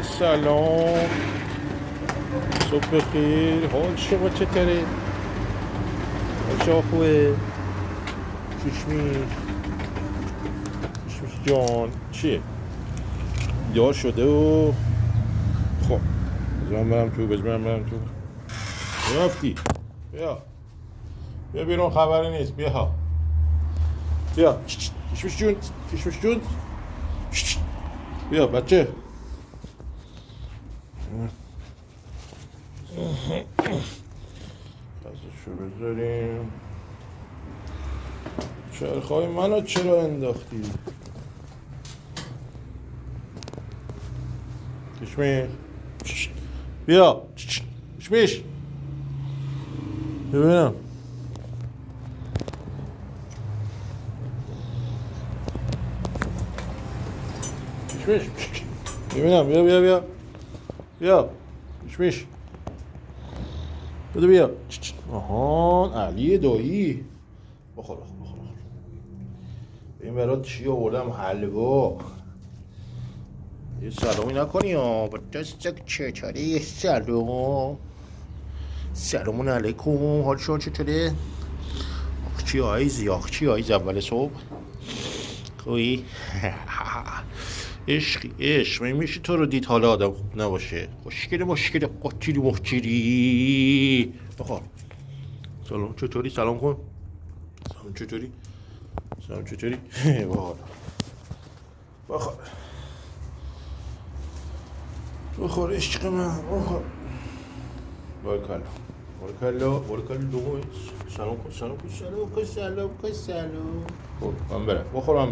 سلام، صبح بخیر. حال شما چطوره؟ حال شما خوبه؟ چشمیش جان چیه؟ بیدار شده و خب بذارم برم تو. رفتی؟ بیا بیرون، خبری نیست. بیا کشمش جون بیا بچه. غذاشو بذاریم. چرخهای منو چرا انداختی؟ کشمش بیا کشمش ببینم. کشمش ببینم. بیا کشمش بده بیا. آهان علی دایی، بخور. این برات چی آوردم؟ حلوا. یه سلامی نکنی ها با دستک چطوری؟ یه سلامون علیکم. حال شما چطوره؟ آخچی آیز اول صبح خوبی؟ عشق میشه تو رو دید حالا آدم خوب نباشه. مشکل قطیری. بخور. سلام چطوری؟ سلام کن. سلام چطوری؟ بخور عشق من، بخور. بارکلا دومه. سلام کن. خب من برم بخورم.